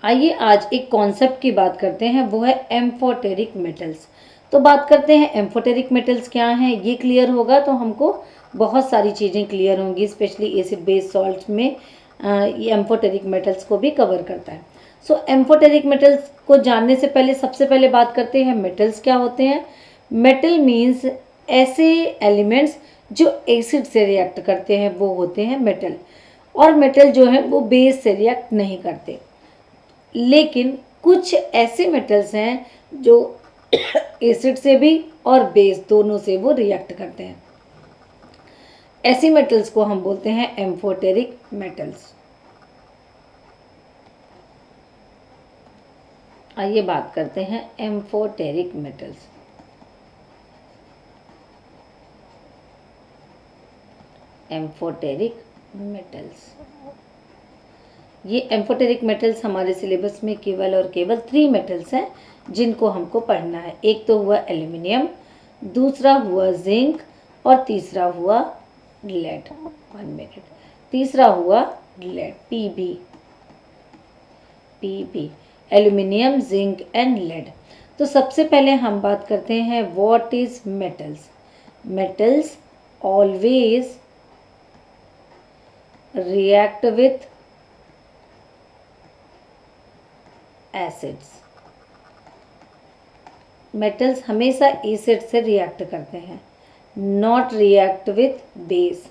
आइए आज एक कॉन्सेप्ट की बात करते हैं, वो है एम्फोटेरिक मेटल्स। तो बात करते हैं एम्फोटेरिक मेटल्स क्या हैं। ये क्लियर होगा तो हमको बहुत सारी चीज़ें क्लियर होंगी, स्पेशली एसिड बेस सॉल्ट्स में ये एम्फोटेरिक मेटल्स को भी कवर करता है। सो एम्फोटेरिक मेटल्स को जानने से पहले सबसे पहले बात करते हैं मेटल्स क्या होते हैं। मेटल मीन्स ऐसे एलिमेंट्स जो एसिड से रिएक्ट करते हैं वो होते हैं मेटल, और मेटल जो है वो बेस से रिएक्ट नहीं करते। लेकिन कुछ ऐसे मेटल्स हैं जो एसिड से भी और बेस दोनों से वो रिएक्ट करते हैं। ऐसी मेटल्स को हम बोलते हैं एम्फोटेरिक मेटल्स। आइए बात करते हैं एम्फोटेरिक मेटल्स। एम्फोटेरिक मेटल्स, ये एम्फोटेरिक मेटल्स हमारे सिलेबस में केवल और केवल 3 मेटल्स हैं जिनको हमको पढ़ना है। एक तो हुआ एल्यूमिनियम, दूसरा हुआ जिंक और तीसरा हुआ लेड। 1 मिनट, तीसरा हुआ lead, PB, aluminium, zinc and lead. तो सबसे पहले हम बात करते हैं what is metals. Metals always react with acids. Metals हमेशा एसिड से रिएक्ट करते हैं, नॉट रिएक्ट विथ बेस।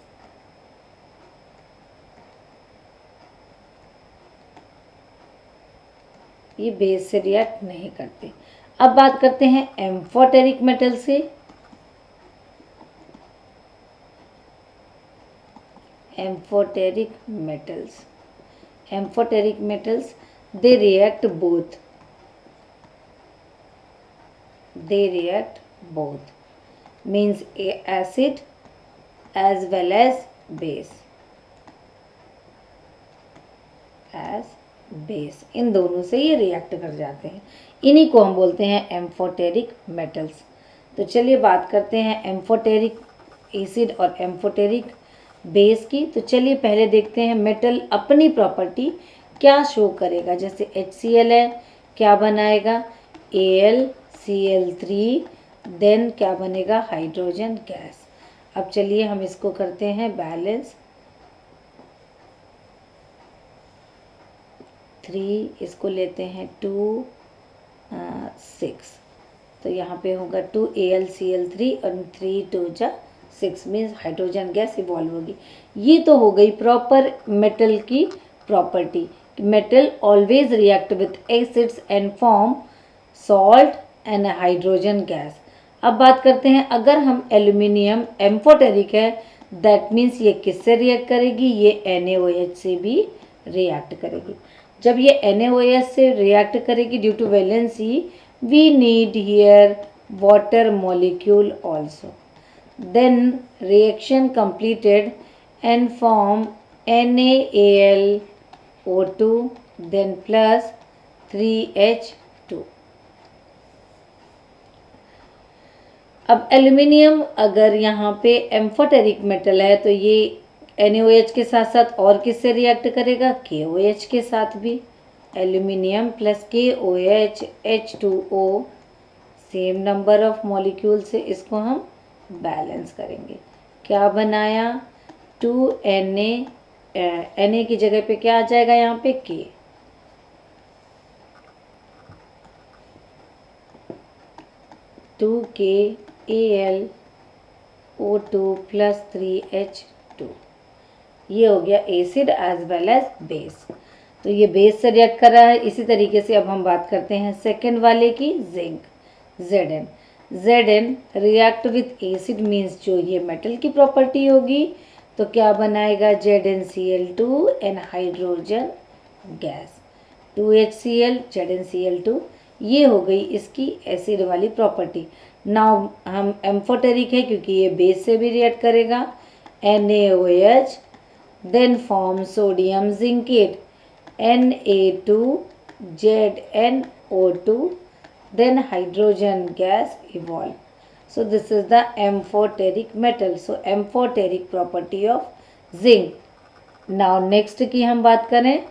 ये बेस से रिएक्ट नहीं करते। अब बात करते हैं एम्फोटेरिक मेटल से। Amphoteric metals, amphoteric metals they react both, means acid as well as base, इन दोनों से ये रिएक्ट कर जाते हैं। इन्हीं को हम बोलते हैं एम्फोटेरिक मेटल्स। तो चलिए बात करते हैं एम्फोटेरिक एसिड और एम्फोटेरिक बेस की। तो चलिए पहले देखते हैं मेटल अपनी प्रॉपर्टी क्या शो करेगा। जैसे HCl है, क्या बनाएगा AlCl3, देन क्या बनेगा हाइड्रोजन गैस। अब चलिए हम इसको करते हैं बैलेंस। 3 इसको लेते हैं 2 6, तो यहाँ पे होगा 2 AlCl3 और 3 2 जा 6 मीन्स हाइड्रोजन गैस इवॉल्व होगी। ये तो हो गई प्रॉपर मेटल की property. Metal always react with acids and form salt and hydrogen gas. अब बात करते हैं अगर हम एल्यूमिनियम एम्फोटेरिक है, दैट मीन्स ये किससे रिएक्ट करेगी, ये NaOH से भी रिएक्ट करेगी। जब ये NaOH से रिएक्ट करेगी due to valency, we need here water molecule also. Then reaction completed and form NaAlO2 then plus 3H2। अब एल्यूमिनियम अगर यहाँ पे एम्फोटेरिक मेटल है तो ये NaOH के साथ साथ और किससे रिएक्ट करेगा, KOH के साथ भी। Aluminium plus KOH H2O, same number of molecule से इसको हम बैलेंस करेंगे। क्या बनाया 2Na, Na की जगह पे क्या आ जाएगा यहाँ पे K, 2KAlO2 प्लस 3H2। ये हो गया acid as well as base. तो ये बेस से रिएक्ट कर रहा है। इसी तरीके से अब हम बात करते हैं सेकेंड वाले की, zinc, Zn react with acid means जो ये मेटल की प्रॉपर्टी होगी, तो क्या बनाएगा ZnCl2 and hydrogen gas, 2HCl ZnCl2। ये हो गई इसकी एसिड वाली प्रॉपर्टी। नाउ हम एम्फोटेरिक है क्योंकि ये बेस से भी रिएक्ट करेगा, NaOH then form sodium zincate Na2ZnO2, then hydrogen gas evolve. So this is the amphoteric metal. So amphoteric property of zinc. Now next की हम बात करें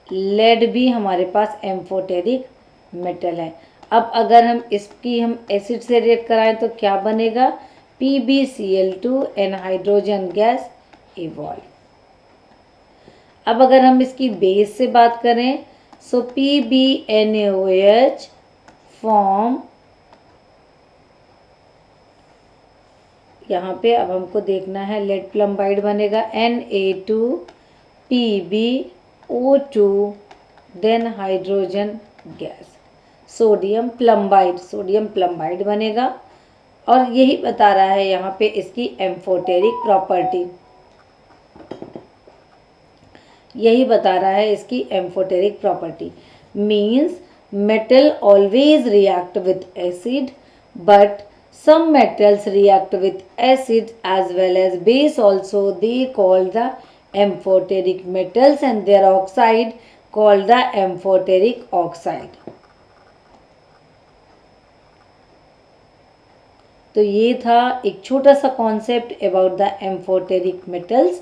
लेड भी हमारे पास एम्फोटेरिक मेटल है। अब अगर हम एसिड से रिएक्ट कराएं तो क्या बनेगा, PbCl2 and hydrogen gas evolve. अब अगर हम इसकी बेस से बात करें सो PbNaOH फॉर्म, यहाँ पे अब हमको देखना है लेड प्लम्बाइड बनेगा Na2PbO2 then hydrogen gas, sodium plumbite बनेगा। और यही बता रहा है यहाँ पे इसकी एम्फोटेरिक प्रॉपर्टी, यही बता रहा है इसकी amphoteric property. Means metal always react with acid but some metals react with acid as well as base also, they called the amphoteric metals and their oxide called the amphoteric oxide। तो ये था एक छोटा सा concept about the amphoteric metals.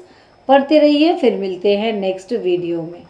पढ़ते रहिए, फिर मिलते हैं नेक्स्ट वीडियो में।